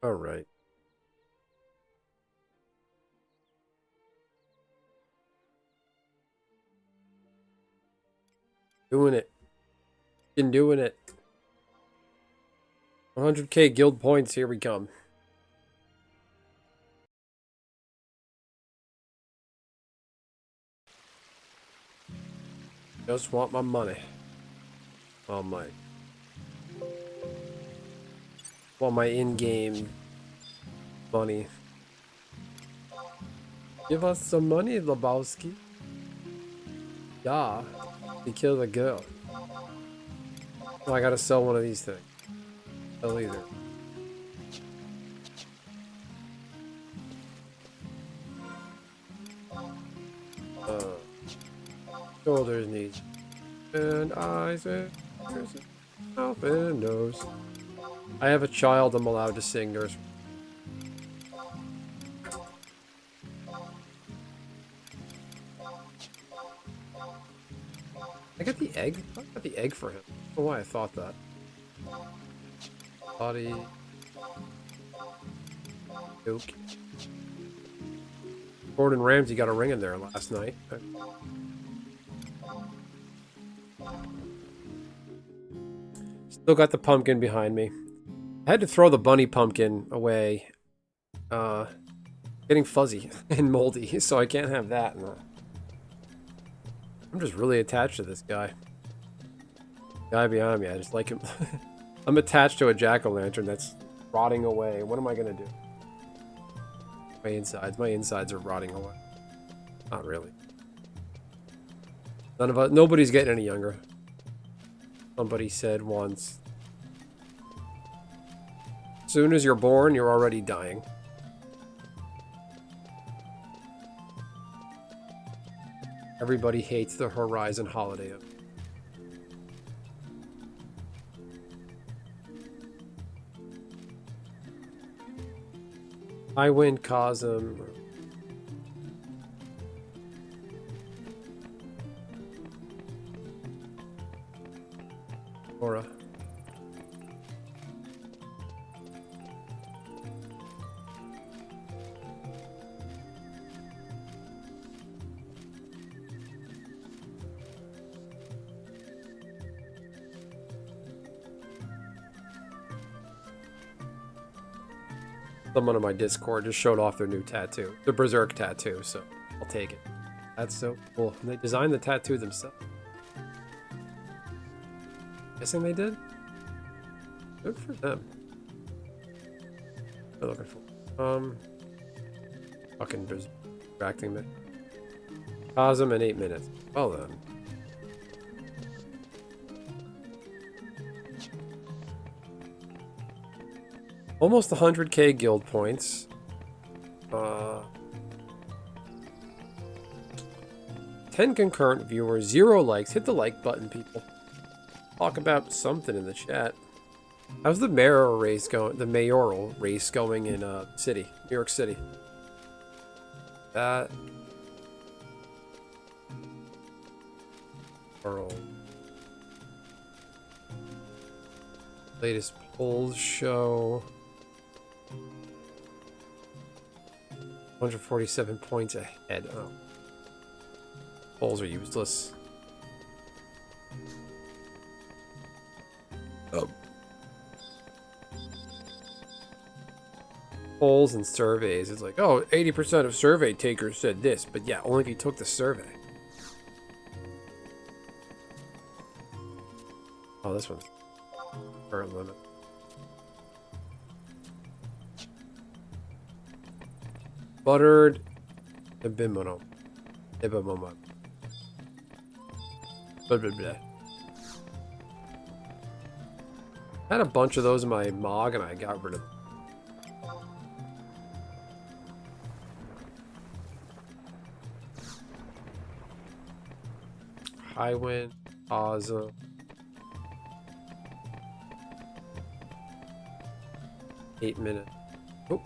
All right. Doing it. Been doing it. 100k guild points. Here we come. Just want my money. Oh my. Want my in-game money. Give us some money, Lebowski. Yeah. You killed a girl. Oh, I gotta sell one of these things. Sell either. Shoulders, knees, and eyes, and ears, and mouth, and nose. I have a child. I'm allowed to sing. There's. I got the egg. I got the egg for him. I don't know why I thought that. Body. Yoke. Gordon Ramsay got a ring in there last night. Still got the pumpkin behind me. I had to throw the bunny pumpkin away. Getting fuzzy and moldy, so I can't have that. I'm just really attached to this guy. Guy behind me, I just like him. I'm attached to a jack-o'-lantern that's rotting away. What am I gonna do? My insides are rotting away. Not really. None of us, nobody's getting any younger. Somebody said once, as soon as you're born, you're already dying. Everybody hates the Horizon holiday. I win Cosm. Aura. Someone on my Discord just showed off their new tattoo. The Berserk tattoo, so I'll take it. That's so cool. And they designed the tattoo themselves. Guessing they did? Good for them. They're looking for fucking distracting me. Cosm in 8 minutes. Well then. Almost 100k guild points. 10 concurrent viewers, 0 likes. Hit the like button, people. Talk about something in the chat. How's the mayoral race going? The mayoral race going in New York City. That world. Latest polls show 147 points ahead. Oh. Polls are useless. Oh. Polls and surveys. It's like, oh, 80% of survey takers said this, but yeah, only if you took the survey. Oh, this one's current limit. Buttered Ibimono. Ibimomo. Blah, blah, blah. I had a bunch of those in my Mog and I got rid of them. Highwind, awesome. Eight minutes. Oh.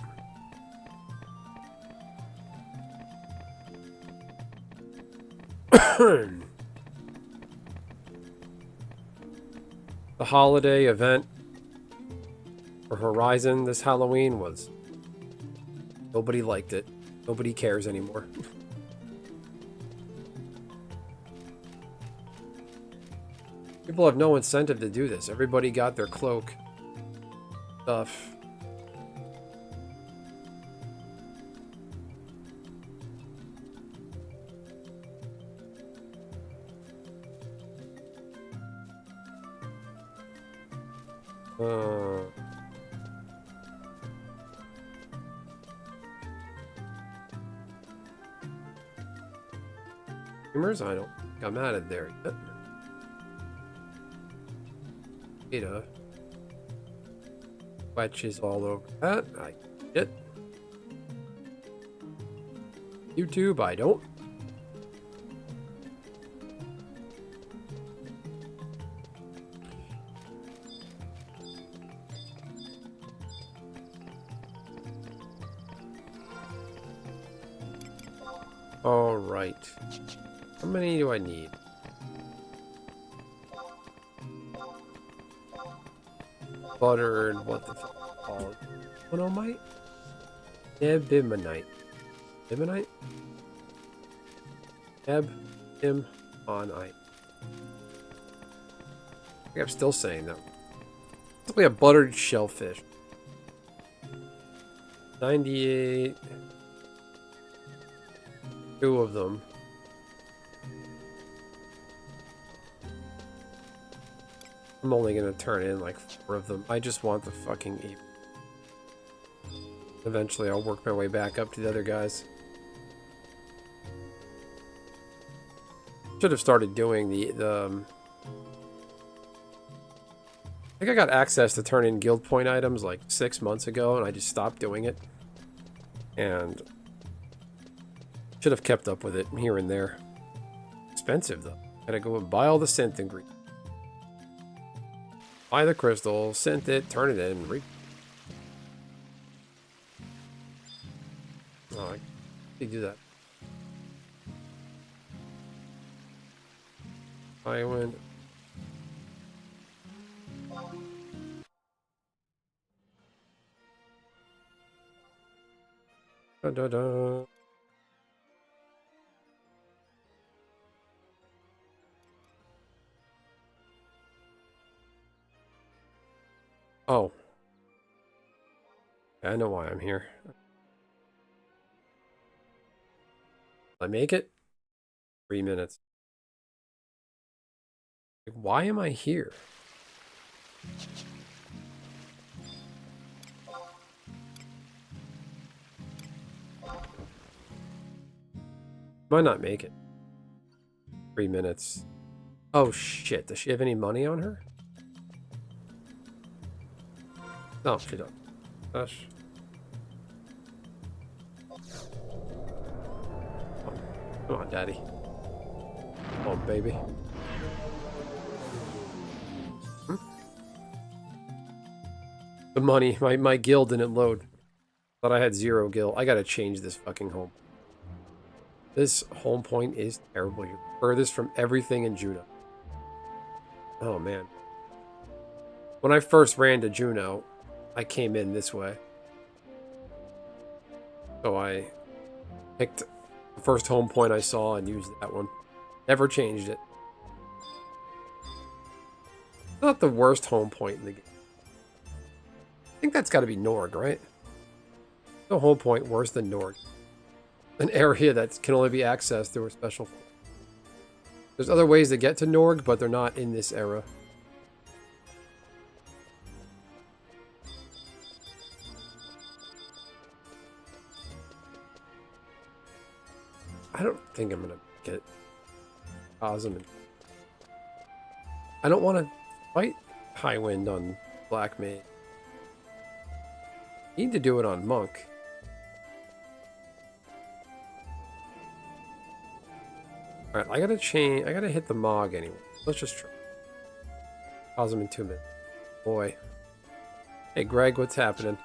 The holiday event. for Horizon this Halloween was nobody liked it. Nobody cares anymore. People have no incentive to do this. Everybody got their cloak stuff. Streamers? I don't think I'm added there yet. Data. Wedges all over that. I get it. YouTube, I don't. All right. How many do I need? Buttered, what the fuck called? Monomite? Ebimonite. Ebonite? Ebonite. I think I'm still saying that. It's like a buttered shellfish. 98. 2 of them. I'm only gonna turn in like 4 of them. I just want the fucking 8. Eventually I'll work my way back up to the other guys. Should have started doing the I think I got access to turn in guild point items like 6 months ago and I just stopped doing it. And should have kept up with it here and there. Expensive though. Gotta go and buy all the synth ingredients. Buy the crystal, synth it, turn it in, oh, I do that. I went. Da da da. Oh. I know why I'm here. I make it? 3 minutes. Why am I here? Might not make it. 3 minutes. Oh shit, does she have any money on her? No, she don't. Gosh. Come on, daddy. Come on, baby. The money. My guild didn't load. Thought I had 0 guild. I gotta change this fucking home. This home point is terrible. You're furthest from everything in Juneau. Oh, man. When I first ran to Juneau, I came in this way. So I picked the first home point I saw and used that one. Never changed it. Not the worst home point in the game. I think that's got to be Norg, right? No home point worse than Norg. An area that can only be accessed through a special. There's other ways to get to Norg, but they're not in this era. I don't think I'm gonna get Cosm. I don't want to fight High Wind on Black Mage. Need to do it on Monk. Alright, I gotta change. I gotta hit the Mog anyway. Let's just try. Cosm in 2 minutes. Boy. Hey, Greg, what's happening?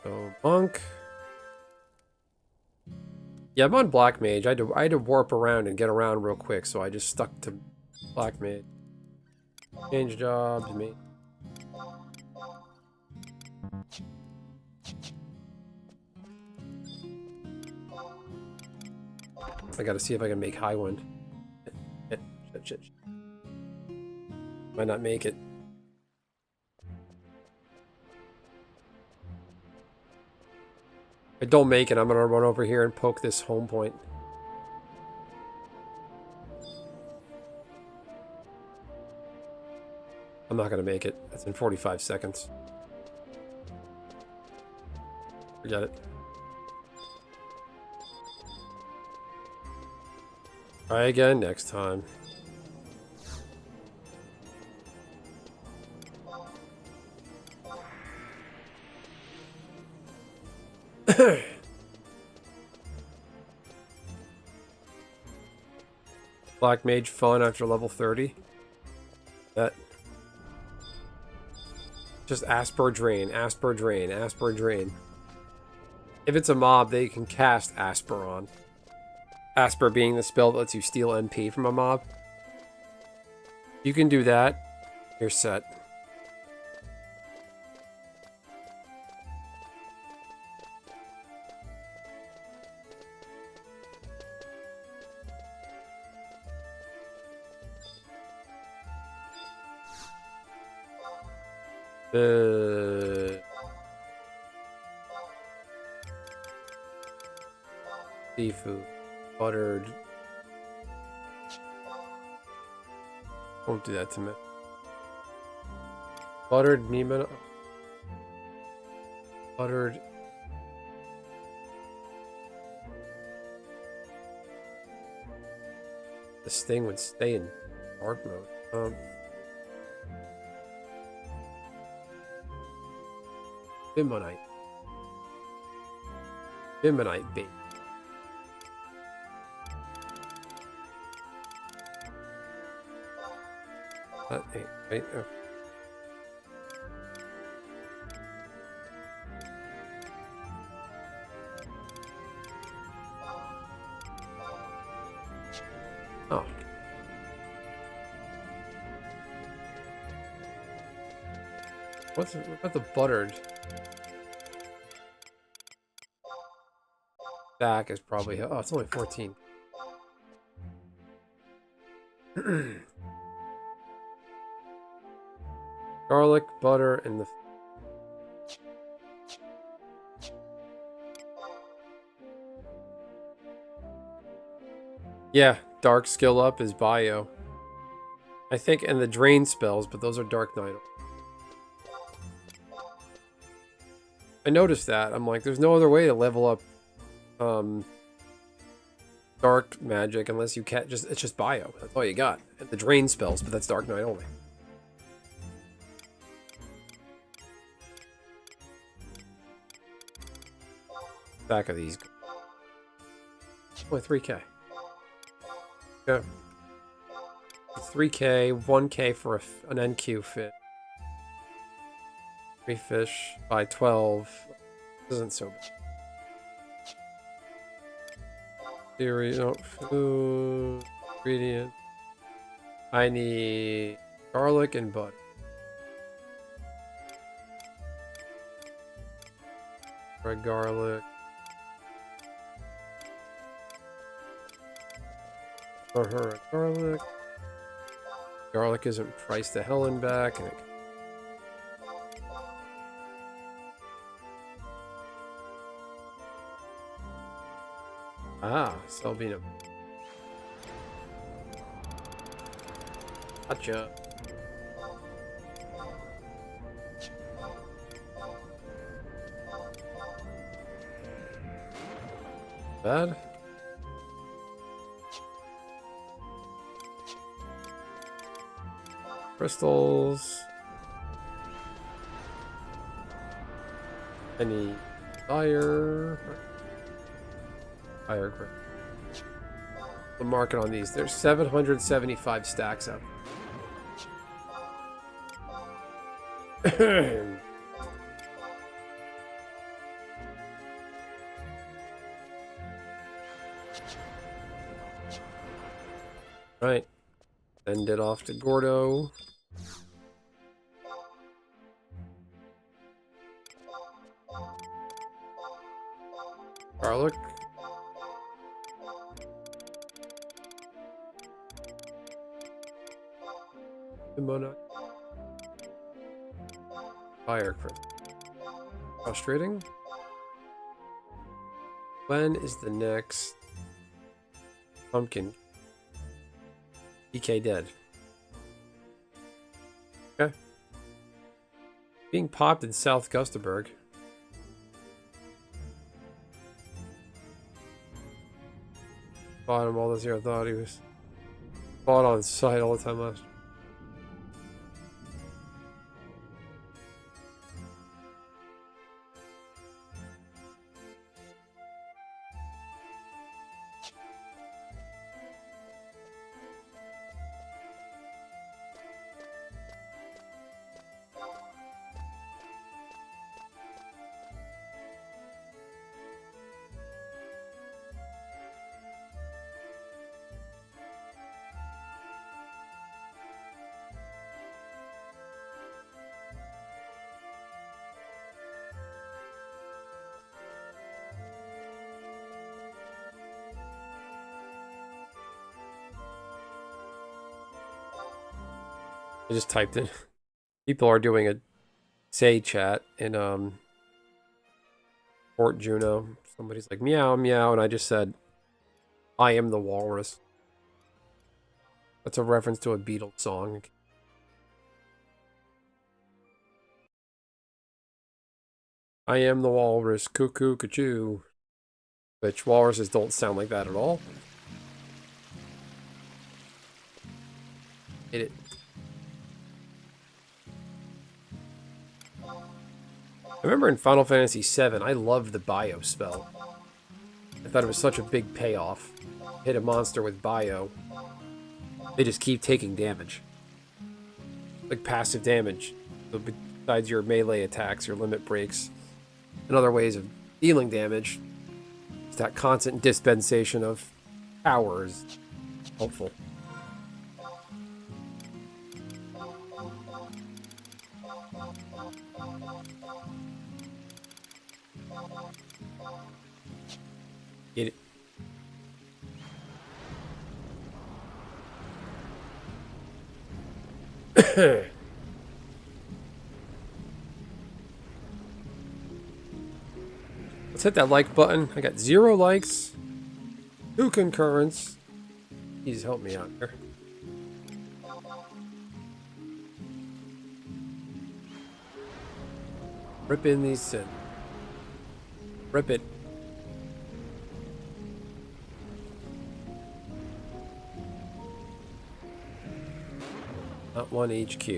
So, Monk. Yeah, I'm on Black Mage. I had to warp around and get around real quick, so I just stuck to Black Mage. Change jobs, me. I gotta see if I can make high wind. Shit. Might not make it. If I don't make it, I'm gonna run over here and poke this home point. I'm not gonna make it. That's in 45 seconds. Forget it. Try again next time. Black Mage fun after level 30. That. Just Asper Drain, Asper Drain, Asper Drain. If it's a mob, they can cast Asper on. Asper being the spell that lets you steal MP from a mob. You can do that. You're set. Seafood. Buttered. Won't do that to me. Buttered Neiman. Buttered. This thing would stay in dark mode. Bimmonite. Bimmonite bait. Wait. Oh. What about the buttered? Back is probably... Oh, it's only 14. Garlic, butter, and the... Yeah, dark skill up is bio. I think, and the drain spells, but those are Dark Knight. I noticed that. I'm like, there's no other way to level up dark magic unless you can't just... It's just bio. That's all you got. And the drain spells, but that's Dark Knight only. Back of these. Only 3k. Yeah. 3k, 1k for an NQ fit. 3 fish by 12. Isn't so bad. Cereal, food, ingredient. I need garlic and butter. Red garlic. For her garlic. Garlic isn't priced to hell and back. And Selbina. Gotcha. Bad. Crystals. Any fire? Fire crystal. The market on these. There's 775 stacks up. Right. Send it off to Gordo. Garlic. Kimono. Firecrest. Frustrating. When is the next pumpkin? EK dead. Okay. Being popped in South Gustaberg. Fought him all this year. I thought he was fought on site all the time last year. I just typed in. People are doing a say chat in Fort Juno. Somebody's like meow meow, and I just said, "I am the walrus." That's a reference to a Beatles song. I am the walrus, cuckoo, cuckoo. Which walruses don't sound like that at all. Hit it. I remember in Final Fantasy VII, I loved the bio spell. I thought it was such a big payoff. Hit a monster with bio. They just keep taking damage. Like passive damage. So besides your melee attacks, your limit breaks, and other ways of dealing damage, it's that constant dispensation of power is helpful. Get it. Let's hit that like button. I got 0 likes, 2 concurrents. Please help me out here. Rip in these sin. Rip it. Not one HQ.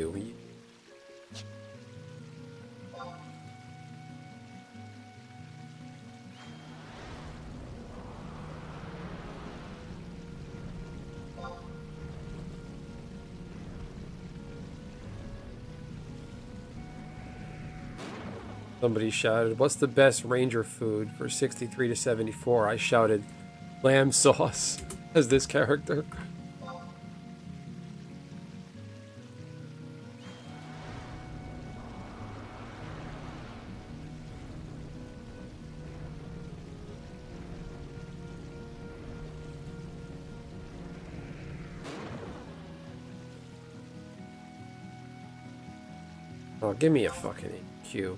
Somebody shouted, "What's the best ranger food for 63 to 74?" I shouted, "Lamb sauce," as this character. Oh, give me a fucking EQ.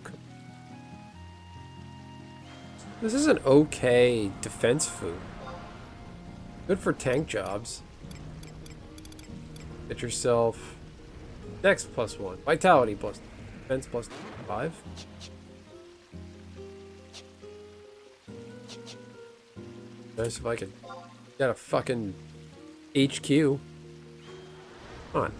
This is an okay defense food. Good for tank jobs. Get yourself Dex +1, Vitality +1, Defense +5. Nice if I could get a fucking HQ. Come on.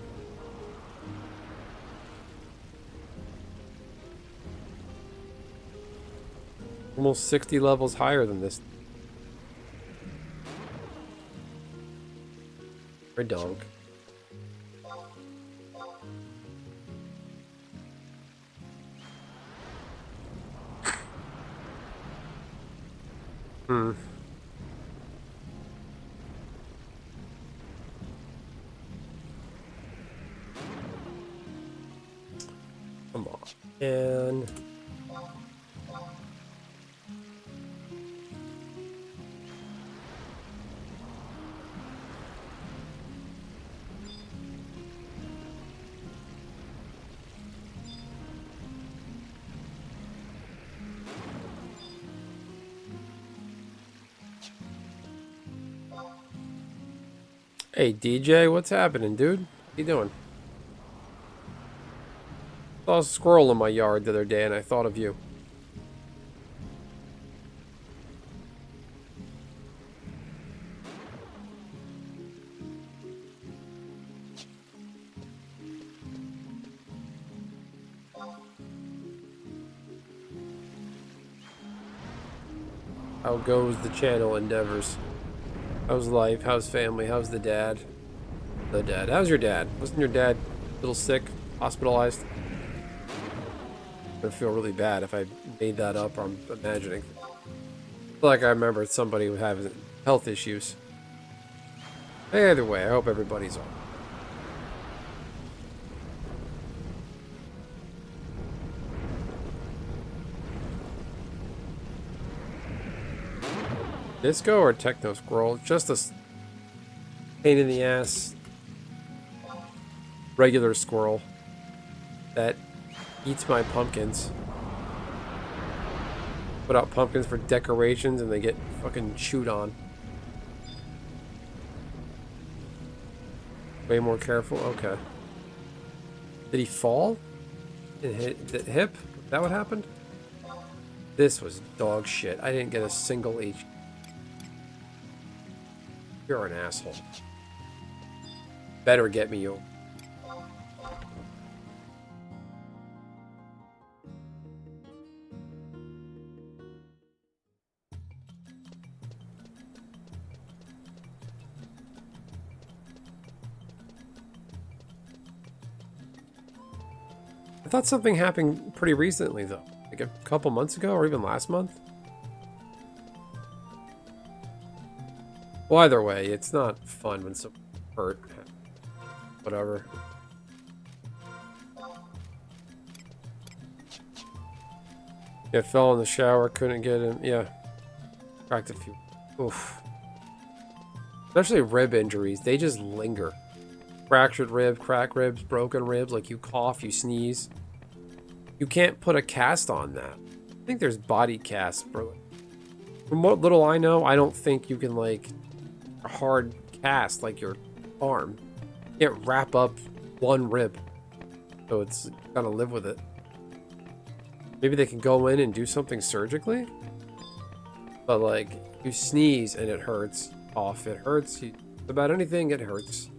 Almost 60 levels higher than this. Redonk. Hmm. Come on. And Hey DJ, what's happening, dude? What you doing? Saw a squirrel in my yard the other day and I thought of you. How goes the channel endeavors? How's life? How's family? How's the dad? The dad. How's your dad? Wasn't your dad a little sick? Hospitalized? I'd feel really bad if I made that up or I'm imagining. I feel like I remember somebody who having health issues. Either way, I hope everybody's all right. Disco or techno squirrel? Just a pain in the ass regular squirrel that eats my pumpkins. Put out pumpkins for decorations and they get fucking chewed on. Way more careful? Okay. Did he fall? Did it hit the hip? Is that what happened? This was dog shit. I didn't get a single H. You're an asshole. Better get me, you. I thought something happened pretty recently, though. Like a couple months ago, or even last month. Well, either way, it's not fun when someone hurt. Whatever. Yeah, fell in the shower, couldn't get in. Yeah. Cracked a few. Oof. Especially rib injuries, they just linger. Fractured rib, cracked ribs, broken ribs, like you cough, you sneeze. You can't put a cast on that. I think there's body casts, bro. From what little I know, I don't think you can, like, a hard cast like your arm. You can't wrap up one rib. So it's gotta live with it. Maybe they can go in and do something surgically? But, like, you sneeze and it hurts. Cough, it hurts. About anything, it hurts.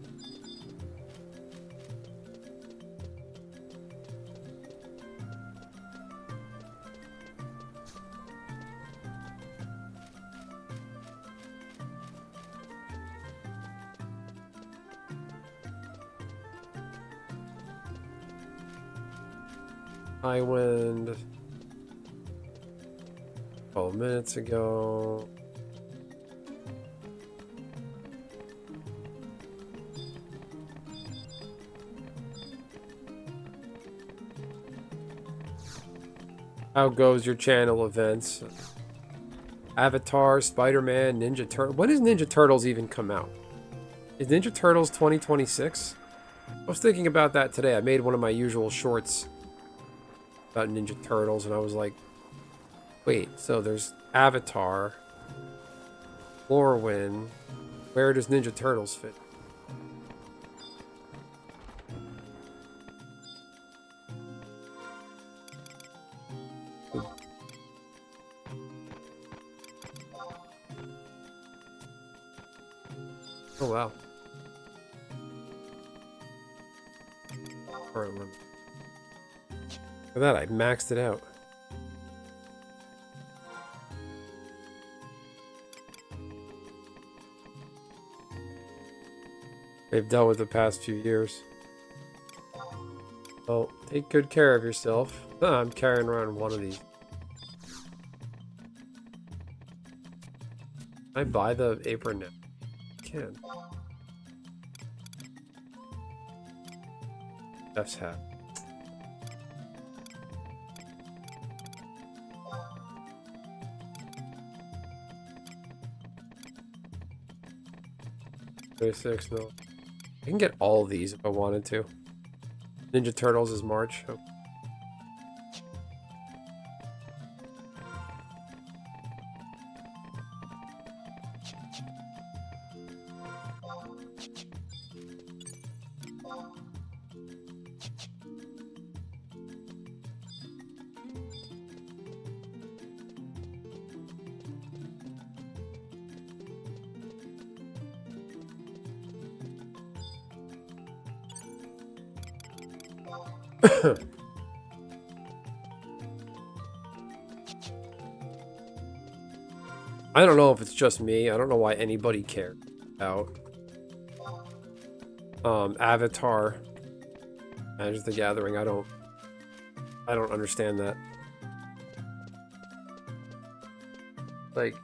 High wind. 12 minutes ago. How goes your channel events? Avatar, Spider-Man, Ninja Turtle. When does Ninja Turtles even come out? Is Ninja Turtles 2026? I was thinking about that today. I made one of my usual shorts about Ninja Turtles, and I was like, wait, so there's Avatar, Morrowind. Where does Ninja Turtles fit? Oh, wow. Current limit. Look at that, I maxed it out. They've dealt with the past few years. Well, take good care of yourself. I'm carrying around one of these. Can I buy the apron now? I can. Jeff's hat. $36, no. I can get all of these if I wanted to. Ninja Turtles is March. Oh. I don't know if it's just me. I don't know why anybody cares about Avatar Magic the Gathering. I don't understand that. Like,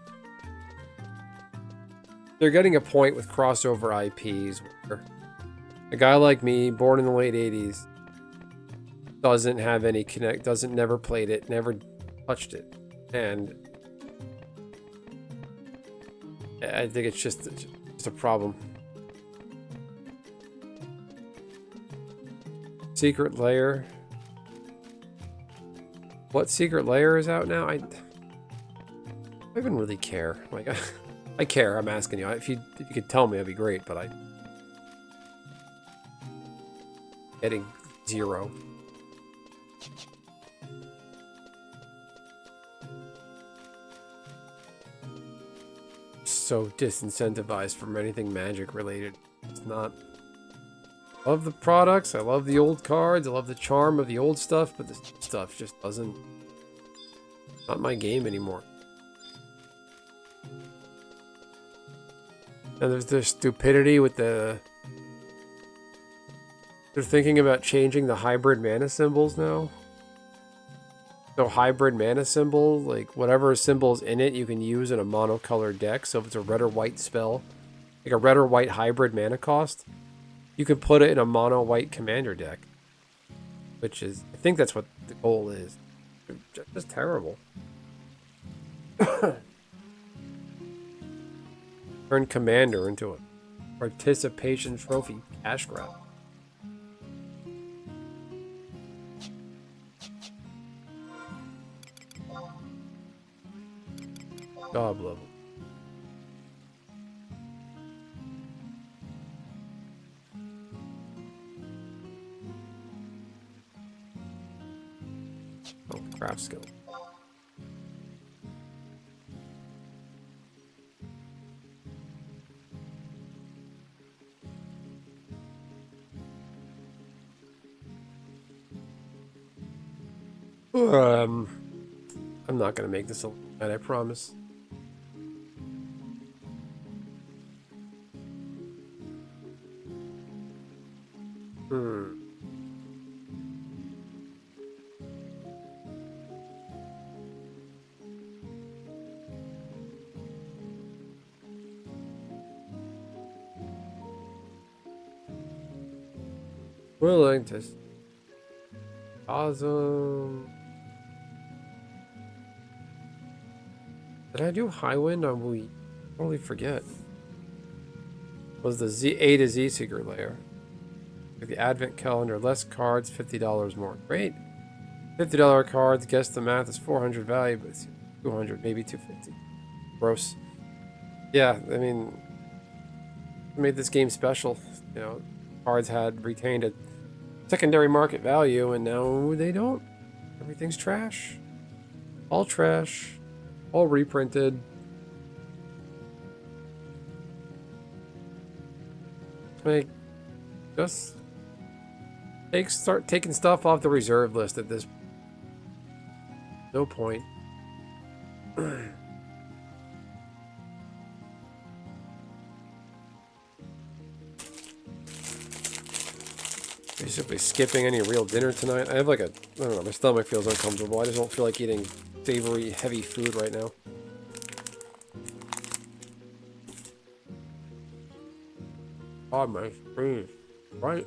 they're getting a point with crossover IPs where a guy like me, born in the late 80s, doesn't have any connect, never played it, never touched it. And I think it's just a problem. Secret Lair. What Secret Lair is out now? I even really care. Like, I care. I'm asking you. If you could tell me, that'd be great. But I getting 0. So disincentivized from anything Magic related. It's not. I love the products. I love the old cards. I love the charm of the old stuff, but this stuff just doesn't. Not my game anymore. And there's this stupidity with the. They're thinking about changing the hybrid mana symbols now. So hybrid mana symbol, like whatever symbol's in it, you can use in a monocolored deck. So if it's a red or white spell, like a red or white hybrid mana cost, you can put it in a mono white commander deck. Which is, I think that's what the goal is. Just terrible. Turn commander into a participation trophy cash grab. Job level. Oh, craft skill. I'm not gonna make this a night, I promise. Willing to awesome. Did I do high wind on Wii? I totally forget. Was the A to Z secret layer? The advent calendar, less cards, $50 more. Great. $50 cards, guess the math is 400 value, but it's 200, maybe 250. Gross. Yeah, I mean, made this game special. You know, cards had retained a secondary market value, and now they don't. Everything's trash. All trash. All reprinted. Like, just start taking stuff off the reserve list at this. No point. Basically skipping any real dinner tonight. I have like I don't know, my stomach feels uncomfortable. I just don't feel like eating savory, heavy food right now. Oh my screen. Right?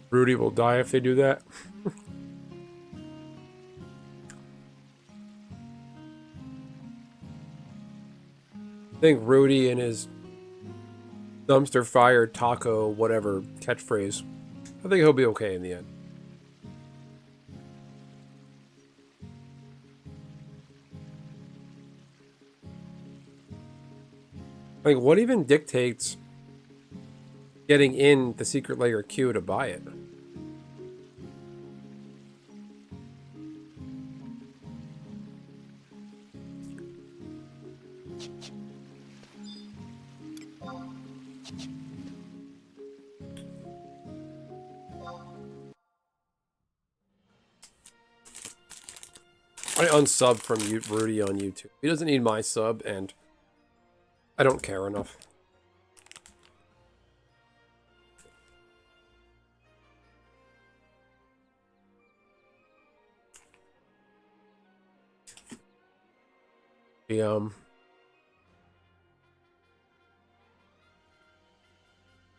Rudy will die if they do that. think Rudy and his dumpster fire taco whatever catchphrase, I think he'll be okay in the end. Like, what even dictates getting in the secret layer queue to buy it? I unsubbed from Rudy on YouTube. He doesn't need my sub, and I don't care enough.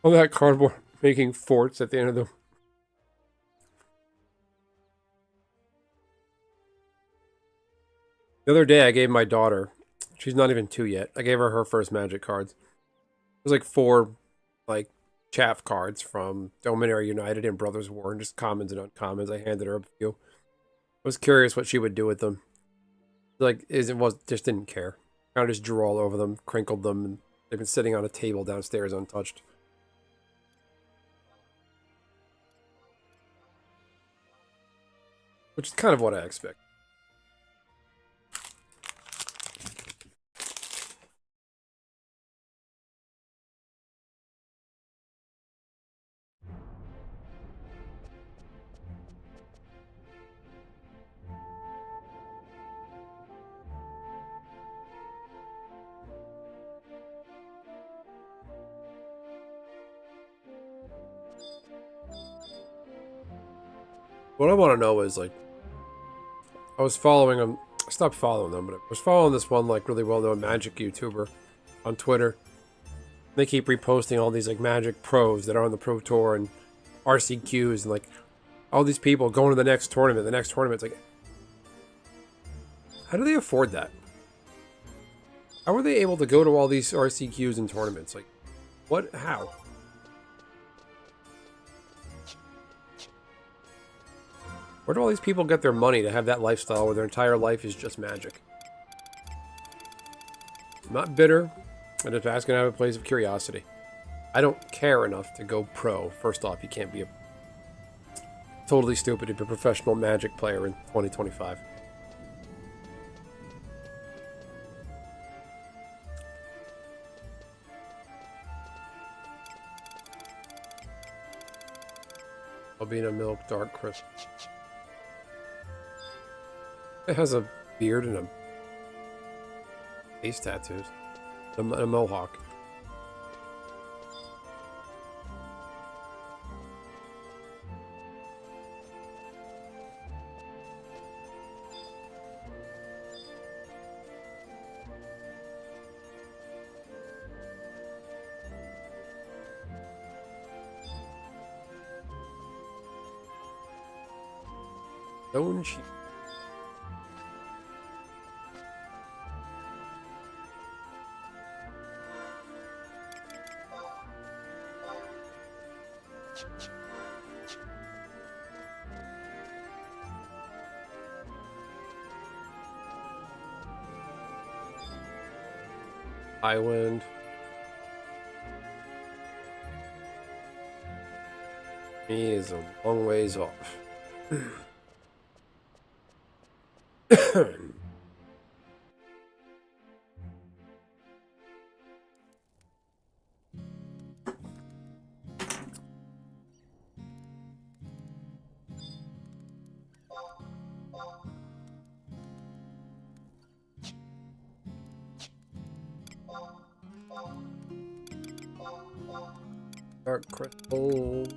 All that cardboard making forts at the end of the... The other day I gave my daughter, she's not even 2 yet, I gave her her first magic cards. It was like 4, like, chaff cards from Dominaria United and Brothers War, and just commons and uncommons. I handed her a few. I was curious what she would do with them. Like, just didn't care. Kind of just drew all over them, crinkled them, and they've been sitting on a table downstairs untouched. Which is kind of what I expect. What I want to know is, like, I was following them. I stopped following them, but I was following this one, like, really well-known Magic YouTuber on Twitter. They keep reposting all these, like, Magic pros that are on the Pro Tour and RCQs and, like, all these people going to the next tournament. The next tournament's like, how do they afford that? How are they able to go to all these RCQs and tournaments? Like, what? How? Where do all these people get their money to have that lifestyle where their entire life is just Magic? I'm not bitter. I'm just asking out of a place of curiosity. I don't care enough to go pro. First off, you can't be a totally stupid to be a professional Magic player in 2025. Albina Milk Dark Crystal. It has a beard and a face tattoos. A mohawk. Stone sheep. Island. He is a long ways off. Dark crystal.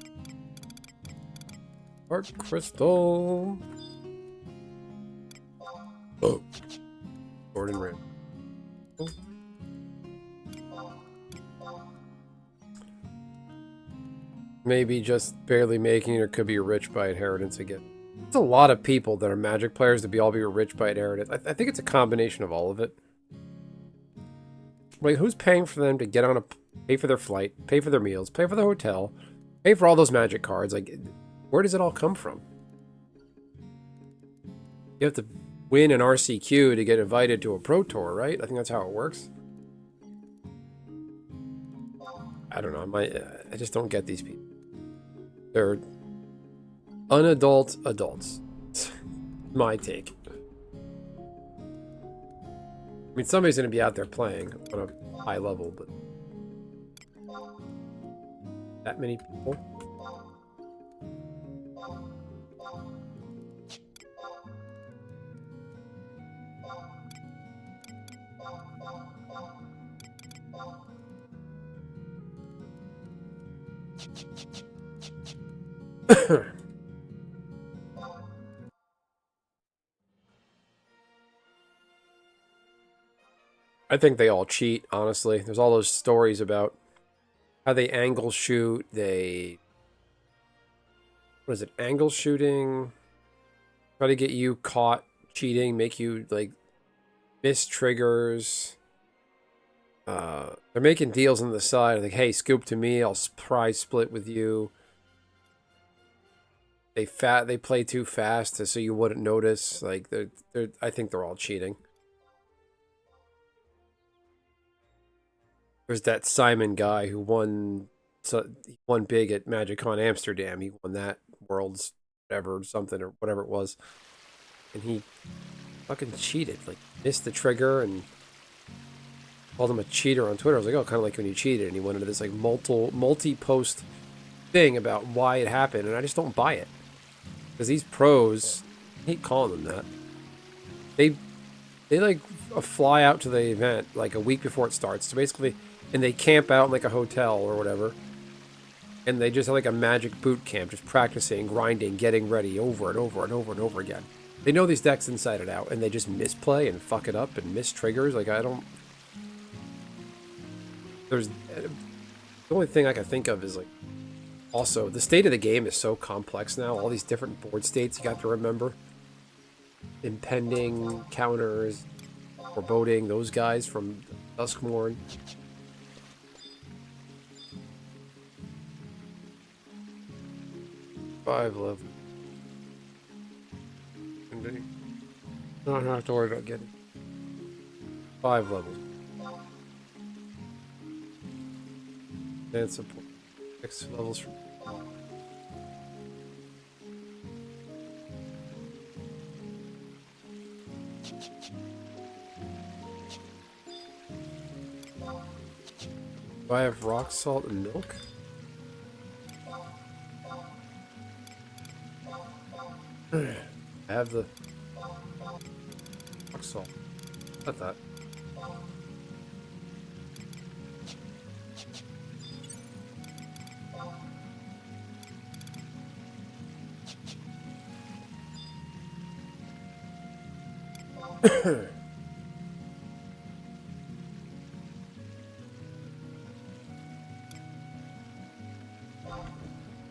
Dark crystal. Oh. Gordon Ram. Oh. Maybe just barely making it, or could be rich by inheritance again. It's a lot of people that are Magic players to all be rich by inheritance. I think it's a combination of all of it. Like, who's paying for them to get on a... Pay for their flight, pay for their meals, pay for the hotel, pay for all those magic cards. Like, where does it all come from? You have to win an RCQ to get invited to a Pro Tour, right? I think that's how it works. I don't know. I just don't get these people. They're unadult adults. My take. I mean, somebody's going to be out there playing on a high level, but that many people? I think they all cheat, honestly. There's all those stories about how they angle shoot, what is it, angle shooting? Try to get you caught cheating, make you, like, miss triggers. They're making deals on the side, like, hey, scoop to me, I'll prize split with you. They play too fast so you wouldn't notice. Like, I think they're all cheating. There's that Simon guy who won big at MagicCon Amsterdam. He won that Worlds something or whatever it was. And he fucking cheated. Like, missed the trigger and called him a cheater on Twitter. I was like, oh, kind of like when you cheated. And he went into this like multi-post thing about why it happened. And I just don't buy it. Because these pros, I hate calling them that. They like fly out to the event like a week before it starts. So basically... And they camp out in like a hotel or whatever. And they just have like a magic boot camp, just practicing, grinding, getting ready over and over and over and over again. They know these decks inside and out, and they just misplay and fuck it up and miss triggers. Like, I don't... The only thing I can think of is, like... Also, the state of the game is so complex now. All these different board states you got to remember. Impending, counters, foreboding, those guys from Duskmorn. 5 level. And don't have to worry about getting 5 levels. And support 6 levels from. Do I have rock salt and milk? I have the rock salt. Not that.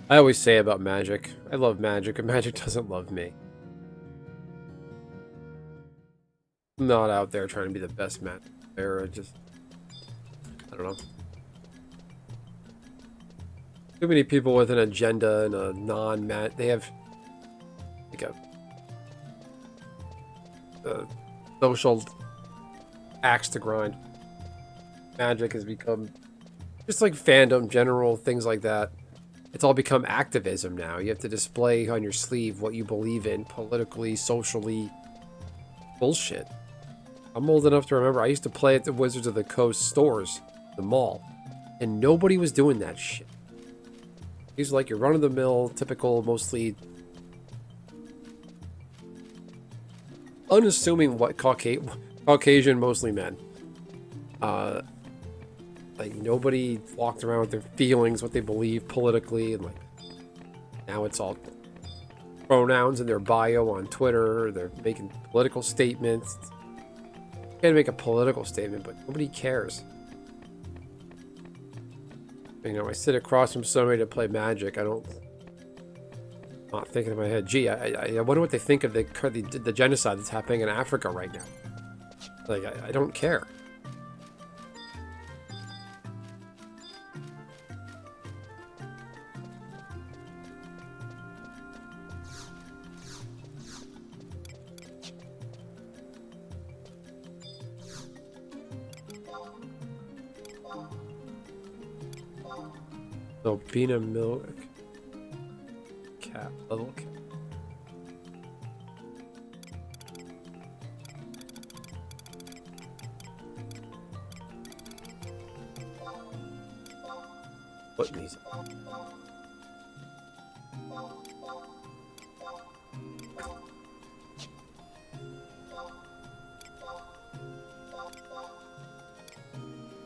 I always say about Magic, I love Magic, and Magic doesn't love me. I'm not out there trying to be the best Magic player, I don't know. Too many people with an agenda and a non-mat, they have like a social axe to grind. Magic has become just like fandom, general things like that. It's all become activism now. You have to display on your sleeve what you believe in politically, socially. Bullshit. I'm old enough to remember I used to play at the Wizards of the Coast stores, the mall, and nobody was doing that shit. These are like your run-of-the-mill, typical, mostly unassuming what Caucasian, mostly men. Like, nobody walked around with their feelings, what they believe politically, and like, now it's all pronouns in their bio on Twitter, they're making political statements. You gotta make a political statement, but nobody cares. You know, I sit across from somebody to play Magic, I'm not thinking in my head, gee, I wonder what they think of the genocide that's happening in Africa right now. Like, I don't care. So Bina milk cap, level cap. Putting these up.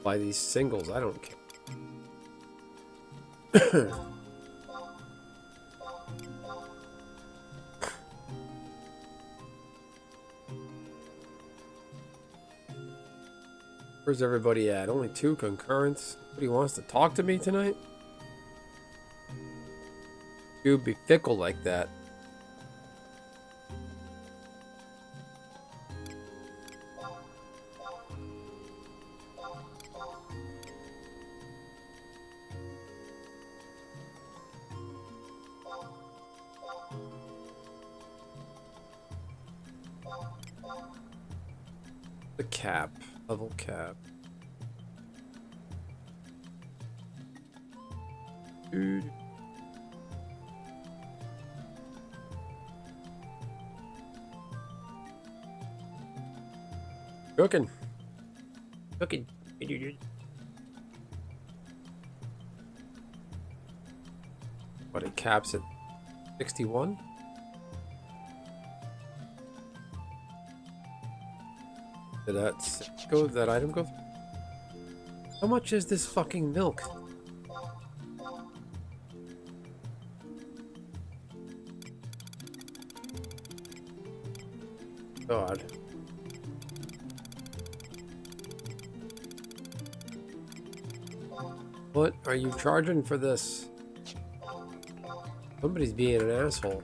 Buy these singles, I don't care. Where's everybody at? Only 2 concurrents. Nobody wants to talk to me tonight? You'd be fickle like that. The cap. Level cap. Dude. Cooking. Cooking. What, it caps at 61? Did that item go? How much is this fucking milk? God. What are you charging for this? Somebody's being an asshole.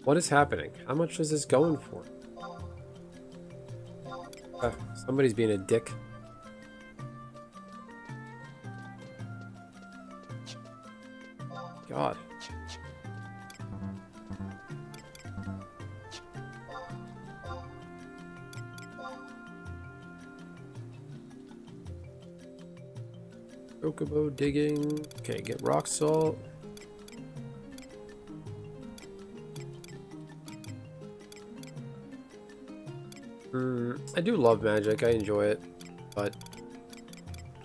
What is happening? How much is this going for? Somebody's being a dick. God. Chocobo digging. Okay, get rock salt. I do love Magic. I enjoy it, but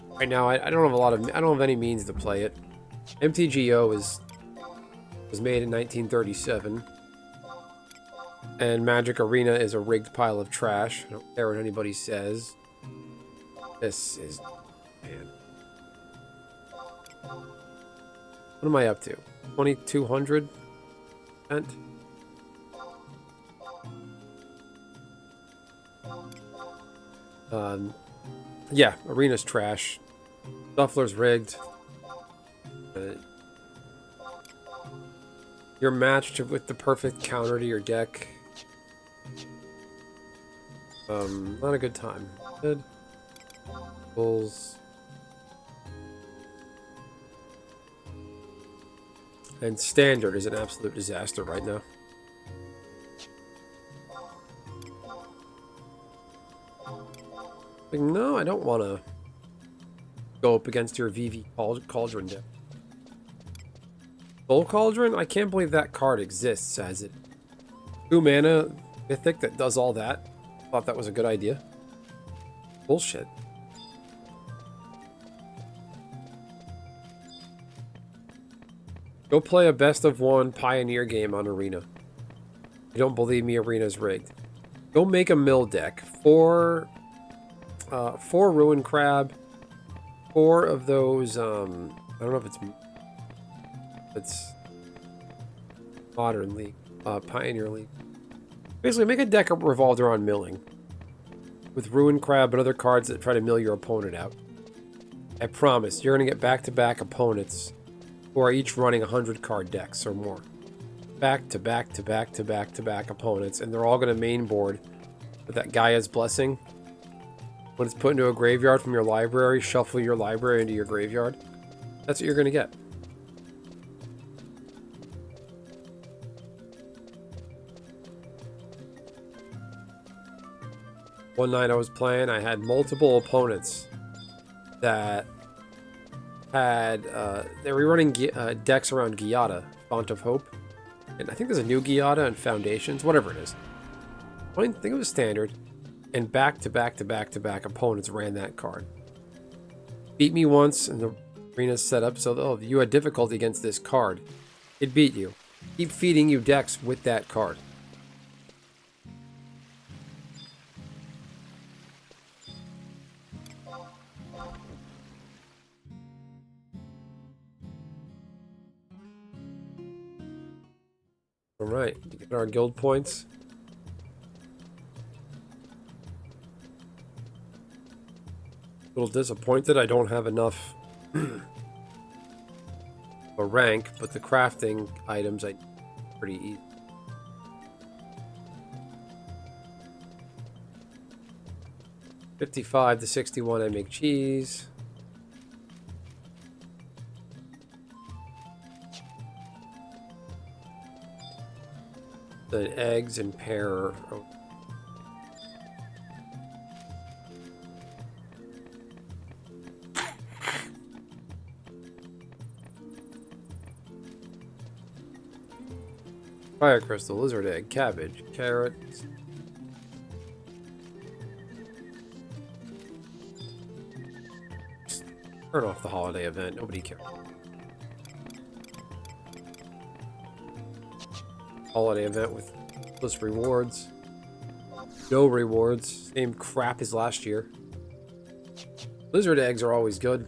right now I don't have any means to play it. MTGO was made in 1937, and Magic Arena is a rigged pile of trash. I don't care what anybody says. This is, man. What am I up to? 2,200%? Yeah, Arena's trash. Shuffler's rigged. You're matched with the perfect counter to your deck. Not a good time. Good. Bulls. And standard is an absolute disaster right now. Like, no, I don't want to go up against your VV Cauldron deck. Soul Cauldron? I can't believe that card exists as it. 2 mana mythic that does all that. Thought that was a good idea. Bullshit. Go play a best of 1 Pioneer game on Arena. You don't believe me, Arena's rigged. Go make a mill deck. 4 Ruin Crab, 4 of those, I don't know if it's Modern League, Pioneer League. Basically, make a deck revolved around milling. With Ruin Crab and other cards that try to mill your opponent out. I promise, you're going to get back-to-back opponents who are each running 100-card decks or more. Back-to-back-to-back-to-back-to-back opponents, and they're all going to main board with that Gaia's Blessing. When it's put into a graveyard from your library, shuffle your library into your graveyard. That's what you're going to get. One night I was playing, I had multiple opponents that had, they were running decks around Giada, Font of Hope. And I think there's a new Giada and Foundations, whatever it is. I think it was standard. And back to back to back to back opponents ran that card. Beat me once, and the arena's set up so oh, you had difficulty against this card. It beat you. Keep feeding you decks with that card. Alright, to get our guild points. A little disappointed I don't have enough a rank, but the crafting items I pretty easy. $55 to $61 I make cheese. Then eggs and pear. Oh. Fire crystal, lizard egg, cabbage, carrots. Turn off the holiday event. Nobody cares. Holiday event with plus rewards. No rewards. Same crap as last year. Lizard eggs are always good.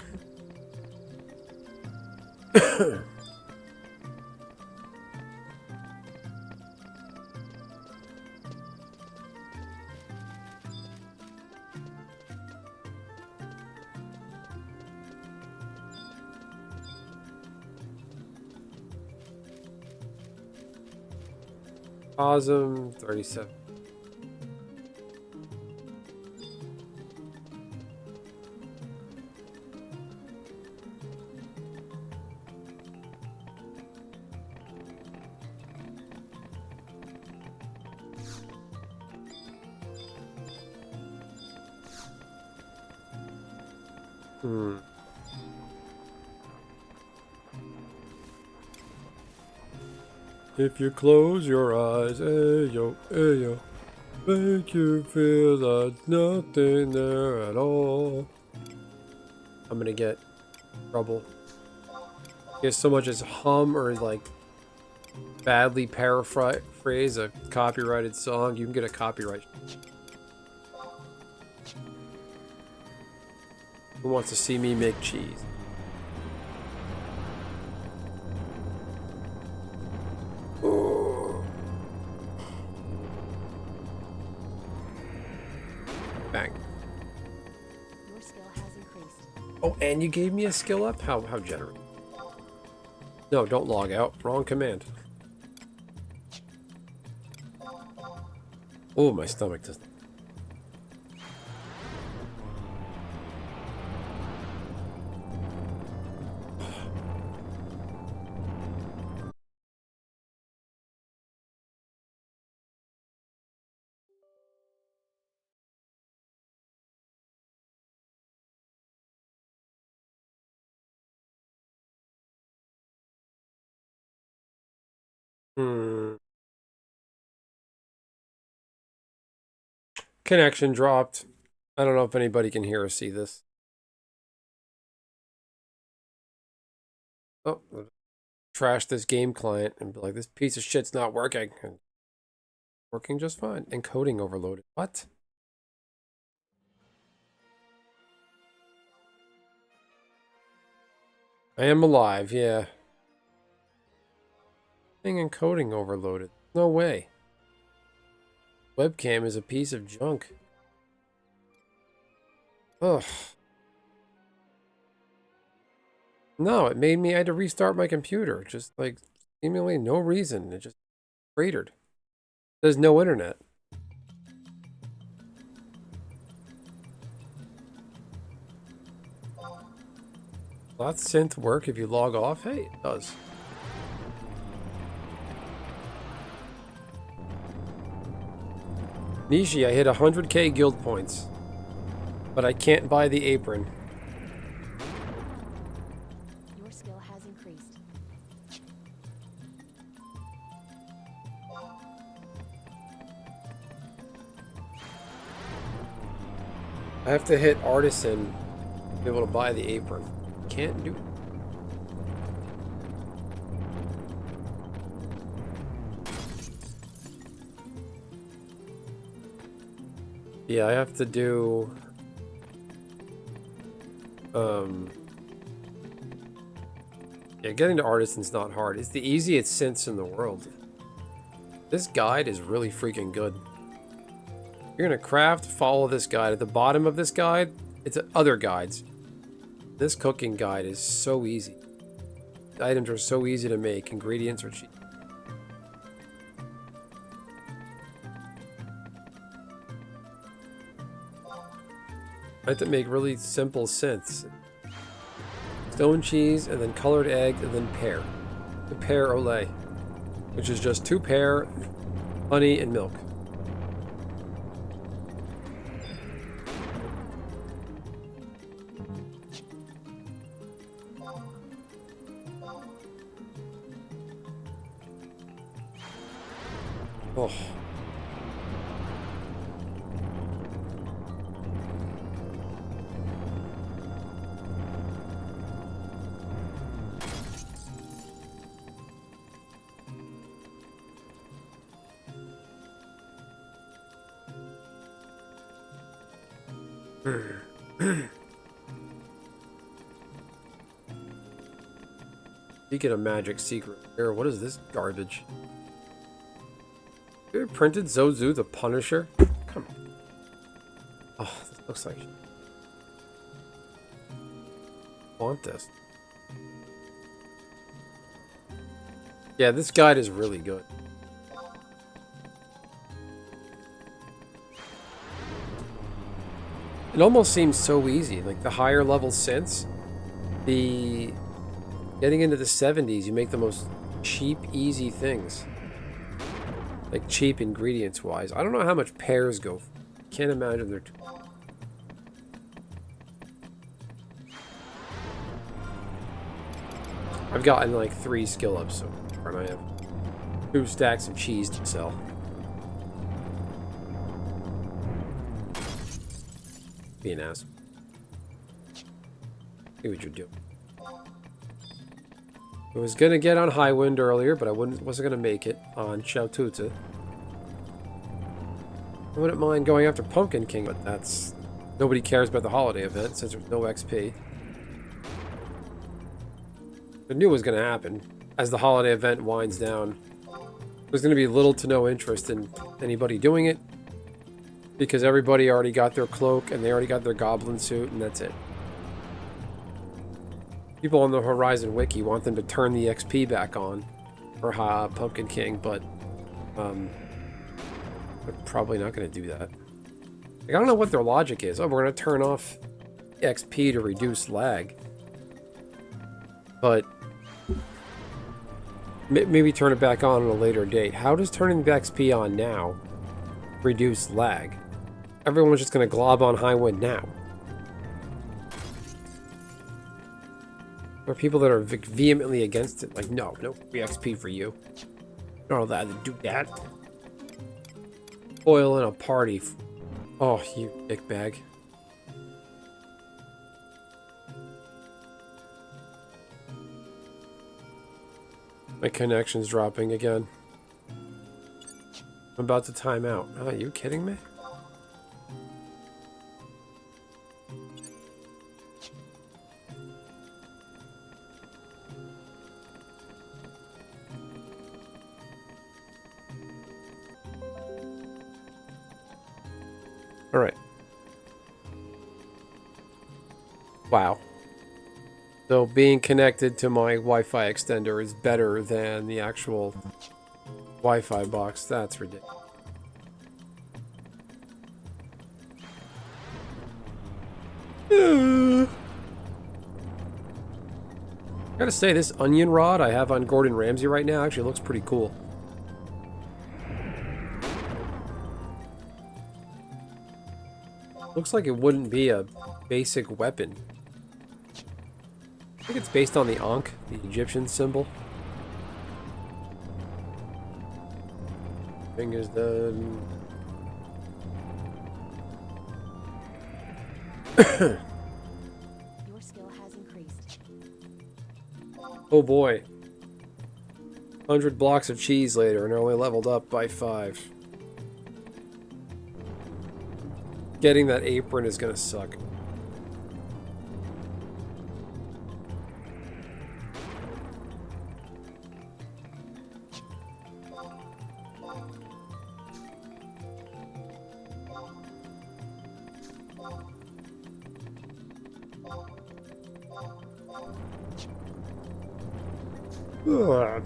Awesome, 37. If you close your eyes, ayo, ayo, make you feel that nothing there at all. I'm gonna get trouble. Get so much as hum or like badly paraphrase a copyrighted song, you can get a copyright. Who wants to see me make cheese? Bang. Your skill has increased. Oh, and you gave me a skill up? How generous. No, don't log out. Wrong command. Oh, my stomach doesn't. Connection dropped. I don't know if anybody can hear or see this. Oh, trash this game client and be like, this piece of shit's not working. And working just fine. Encoding overloaded. What? I am alive, yeah. Encoding overloaded. No way. Webcam is a piece of junk. Ugh. No, it made me, I had to restart my computer. Just like, seemingly no reason. It just cratered. There's no internet. Will that synth work if you log off? Hey, it does. Nishi, I hit 100k guild points. But I can't buy the apron. Your skill has increased. I have to hit artisan to be able to buy the apron. Can't do it. Yeah, I have to do yeah, getting to artisan's not hard. It's the easiest synths in the world. This guide is really freaking good. You're gonna craft, follow this guide. At the bottom of this guide, it's other guides. This cooking guide is so easy. The items are so easy to make. Ingredients are cheap. I have to make really simple synths. Stone cheese, and then colored egg, and then pear. The pear au lait, which is just 2 pear, honey, and milk. Oh. Speaking of magic secret here, what is this garbage? You ever printed Zozu the Punisher? Come on. Oh, this looks like... I want this. Yeah, this guide is really good. It almost seems so easy. Like the higher level synths, the getting into the 70s, you make the most cheap, easy things. Like cheap ingredients wise. I don't know how much pears go for. Can't imagine they're too... I've gotten like 3 skill ups so far, and I have 2 stacks of cheese to sell. Be an ass. See what you're doing. I was gonna get on High Wind earlier, but I wasn't gonna make it on Xiaotuzi. I wouldn't mind going after Pumpkin King, but that's... Nobody cares about the holiday event since there's no XP. I knew it was gonna happen. As the holiday event winds down, there's gonna be little to no interest in anybody doing it, because everybody already got their cloak and they already got their goblin suit, and that's it. People on the Horizon Wiki want them to turn the XP back on for Pumpkin King, but they're probably not going to do that. Like, I don't know what their logic is. Oh, we're going to turn off XP to reduce lag. But maybe turn it back on a later date. How does turning the XP on now reduce lag? Everyone's just going to glob on High Wind now. Or people that are vehemently against it, like, no free XP for you. You're not allowed to do that. Oil in a party. Oh, you dickbag. My connection's dropping again. I'm about to time out. Oh, are you kidding me? All right. Wow. So being connected to my Wi-Fi extender is better than the actual Wi-Fi box. That's ridiculous. I gotta say, this onion rod I have on Gordon Ramsay right now actually looks pretty cool. Looks like it wouldn't be a basic weapon. I think it's based on the Ankh, the Egyptian symbol. Fingers done. Your skill has increased. Oh boy. 100 blocks of cheese later and only leveled up by 5. Getting that apron is gonna suck. Ugh.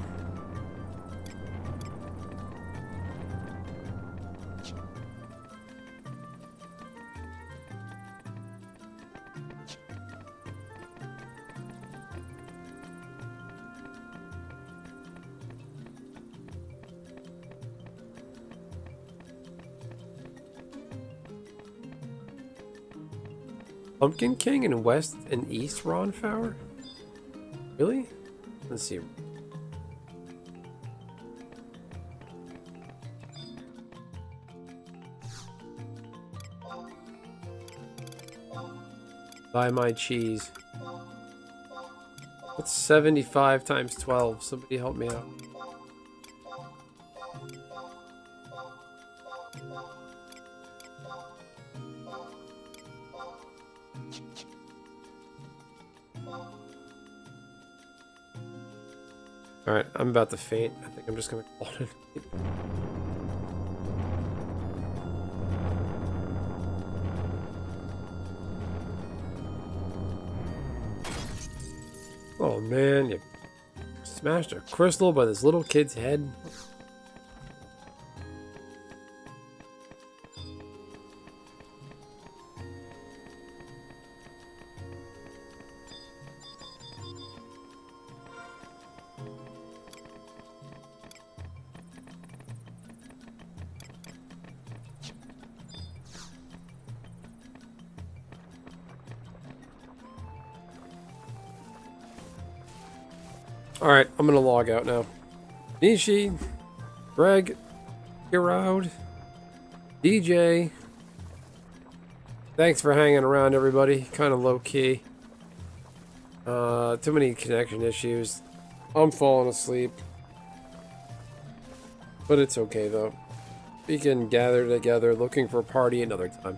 Pumpkin King in West and East Ronflower? Really? Let's see. Buy my cheese. What's 75 times 12? Somebody help me out. Alright, I'm about to faint. I think I'm just gonna call it. Oh man, you smashed a crystal by this little kid's head. Alright, I'm gonna log out now. Nishi, Greg, Gerard, DJ. Thanks for hanging around, everybody. Kind of low key. Too many connection issues. I'm falling asleep. But it's okay though. We can gather together looking for a party another time.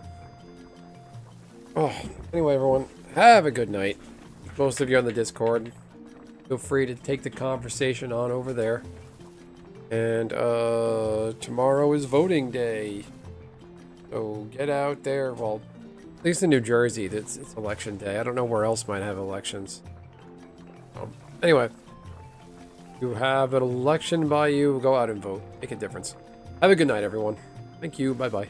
Oh, anyway, everyone, have a good night. Most of you on the Discord. Feel free to take the conversation on over there. And tomorrow is voting day. So get out there. Well, at least in New Jersey, it's election day. I don't know where else might have elections. Anyway, if you have an election by you, go out and vote. Make a difference. Have a good night, everyone. Thank you. Bye-bye.